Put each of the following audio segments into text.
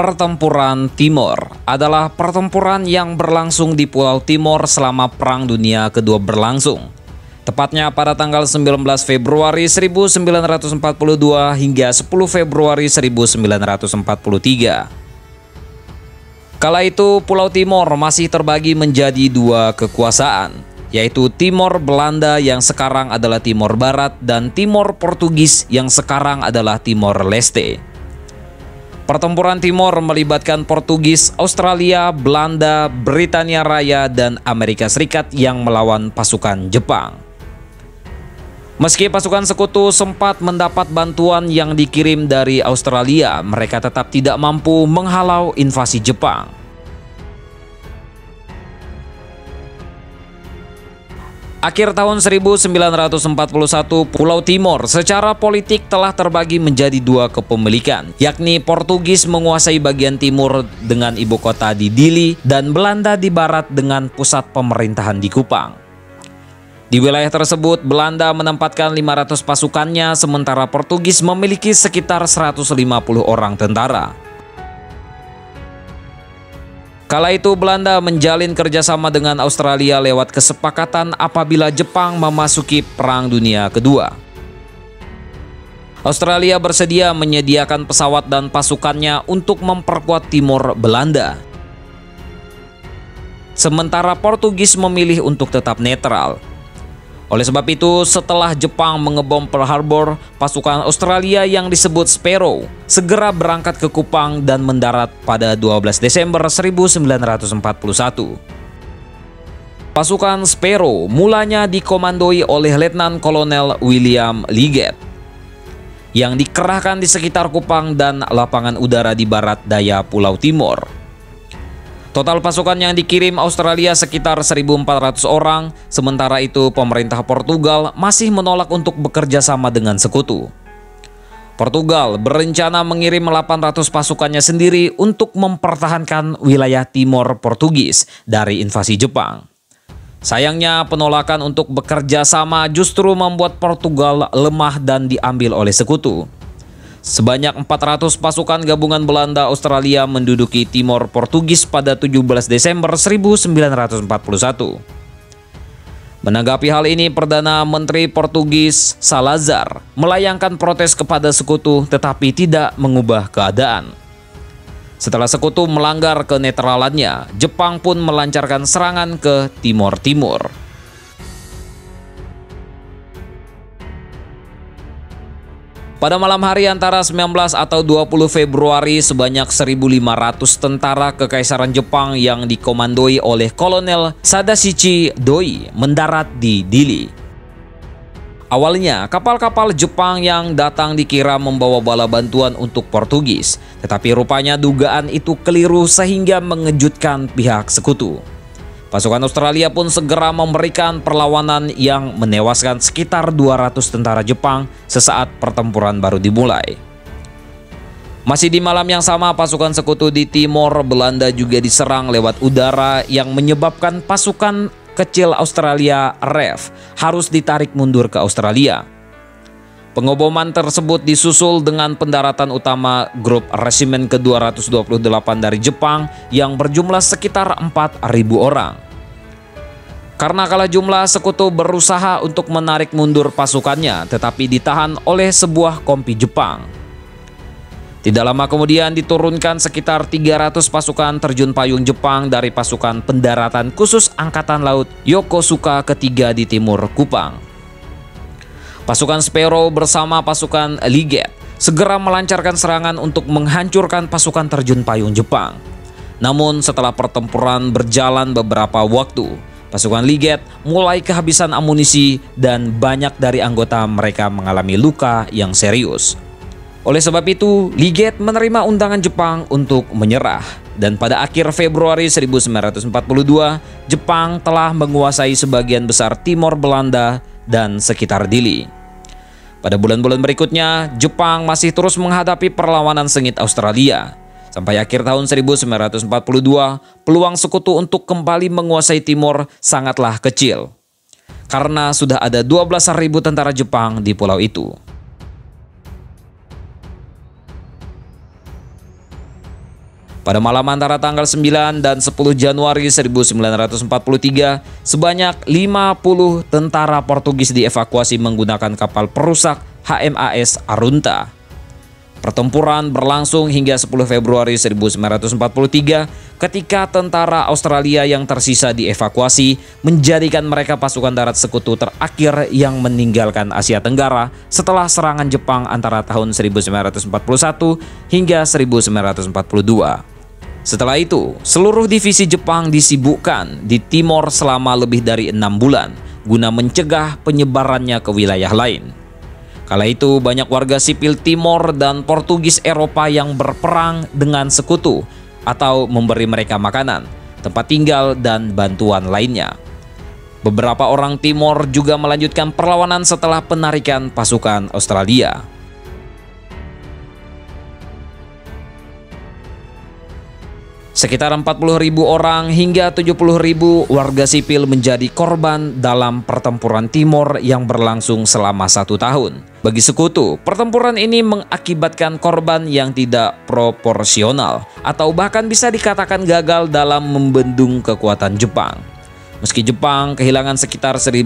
Pertempuran Timor adalah pertempuran yang berlangsung di Pulau Timor selama Perang Dunia Kedua berlangsung. Tepatnya pada tanggal 19 Februari 1942 hingga 10 Februari 1943. Kala itu Pulau Timor masih terbagi menjadi dua kekuasaan, yaitu Timor Belanda yang sekarang adalah Timor Barat dan Timor Portugis yang sekarang adalah Timor Leste. Pertempuran Timor melibatkan Portugis, Australia, Belanda, Britania Raya, dan Amerika Serikat yang melawan pasukan Jepang. Meski pasukan sekutu sempat mendapat bantuan yang dikirim dari Australia, mereka tetap tidak mampu menghalau invasi Jepang. Akhir tahun 1941, Pulau Timor secara politik telah terbagi menjadi dua kepemilikan, yakni Portugis menguasai bagian timur dengan ibu kota di Dili dan Belanda di barat dengan pusat pemerintahan di Kupang. Di wilayah tersebut, Belanda menempatkan 500 pasukannya, sementara Portugis memiliki sekitar 150 orang tentara. Kala itu Belanda menjalin kerjasama dengan Australia lewat kesepakatan apabila Jepang memasuki Perang Dunia Kedua. Australia bersedia menyediakan pesawat dan pasukannya untuk memperkuat Timor Belanda. Sementara Portugis memilih untuk tetap netral. Oleh sebab itu, setelah Jepang mengebom Pearl Harbor, pasukan Australia yang disebut Sparrow segera berangkat ke Kupang dan mendarat pada 12 Desember 1941. Pasukan Sparrow mulanya dikomandoi oleh Letnan Kolonel William Liggett yang dikerahkan di sekitar Kupang dan lapangan udara di barat daya Pulau Timor. Total pasukan yang dikirim Australia sekitar 1.400 orang, sementara itu pemerintah Portugal masih menolak untuk bekerja sama dengan sekutu. Portugal berencana mengirim 800 pasukannya sendiri untuk mempertahankan wilayah Timor Portugis dari invasi Jepang. Sayangnya penolakan untuk bekerja sama justru membuat Portugal lemah dan diambil oleh sekutu. Sebanyak 400 pasukan gabungan Belanda Australia menduduki Timor Portugis pada 17 Desember 1941. Menanggapi hal ini, Perdana Menteri Portugis Salazar melayangkan protes kepada sekutu tetapi tidak mengubah keadaan. Setelah sekutu melanggar kenetralannya, Jepang pun melancarkan serangan ke Timor Timur. Pada malam hari antara 19 atau 20 Februari, sebanyak 1.500 tentara Kekaisaran Jepang yang dikomandoi oleh Kolonel Sadashichi Doi mendarat di Dili. Awalnya, kapal-kapal Jepang yang datang dikira membawa bala bantuan untuk Portugis, tetapi rupanya dugaan itu keliru sehingga mengejutkan pihak sekutu. Pasukan Australia pun segera memberikan perlawanan yang menewaskan sekitar 200 tentara Jepang sesaat pertempuran baru dimulai. Masih di malam yang sama, pasukan sekutu di Timor Belanda juga diserang lewat udara yang menyebabkan pasukan kecil Australia RAF harus ditarik mundur ke Australia. Pengeboman tersebut disusul dengan pendaratan utama grup resimen ke-228 dari Jepang yang berjumlah sekitar 4.000 orang. Karena kalah jumlah, sekutu berusaha untuk menarik mundur pasukannya, tetapi ditahan oleh sebuah kompi Jepang. Tidak lama kemudian diturunkan sekitar 300 pasukan terjun payung Jepang dari pasukan pendaratan khusus Angkatan Laut Yokosuka ketiga di timur Kupang. Pasukan Sparrow bersama pasukan Liggett segera melancarkan serangan untuk menghancurkan pasukan terjun payung Jepang. Namun setelah pertempuran berjalan beberapa waktu, pasukan Liggett mulai kehabisan amunisi dan banyak dari anggota mereka mengalami luka yang serius. Oleh sebab itu, Liggett menerima undangan Jepang untuk menyerah. Dan pada akhir Februari 1942, Jepang telah menguasai sebagian besar Timor Belanda dan sekitar Dili. Pada bulan-bulan berikutnya, Jepang masih terus menghadapi perlawanan sengit Australia. Sampai akhir tahun 1942, peluang sekutu untuk kembali menguasai Timor sangatlah kecil. Karena sudah ada 12.000 tentara Jepang di pulau itu. Pada malam antara tanggal 9 dan 10 Januari 1943, sebanyak 50 tentara Portugis dievakuasi menggunakan kapal perusak HMAS Arunta. Pertempuran berlangsung hingga 10 Februari 1943 ketika tentara Australia yang tersisa dievakuasi, menjadikan mereka pasukan darat sekutu terakhir yang meninggalkan Asia Tenggara setelah serangan Jepang antara tahun 1941 hingga 1942. Setelah itu, seluruh divisi Jepang disibukkan di Timor selama lebih dari 6 bulan guna mencegah penyebarannya ke wilayah lain. Kala itu banyak warga sipil Timor dan Portugis Eropa yang berperang dengan sekutu atau memberi mereka makanan, tempat tinggal, dan bantuan lainnya. Beberapa orang Timor juga melanjutkan perlawanan setelah penarikan pasukan Australia. Sekitar 40.000 orang hingga 70.000 warga sipil menjadi korban dalam pertempuran Timor yang berlangsung selama 1 tahun. Bagi sekutu, pertempuran ini mengakibatkan korban yang tidak proporsional atau bahkan bisa dikatakan gagal dalam membendung kekuatan Jepang. Meski Jepang kehilangan sekitar 1.500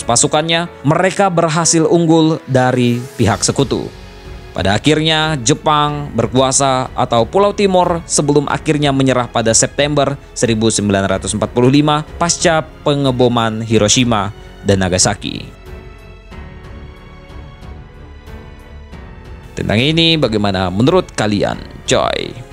pasukannya, mereka berhasil unggul dari pihak sekutu. Pada akhirnya, Jepang berkuasa atau Pulau Timor sebelum akhirnya menyerah pada September 1945 pasca pengeboman Hiroshima dan Nagasaki. Tentang ini bagaimana menurut kalian, coy?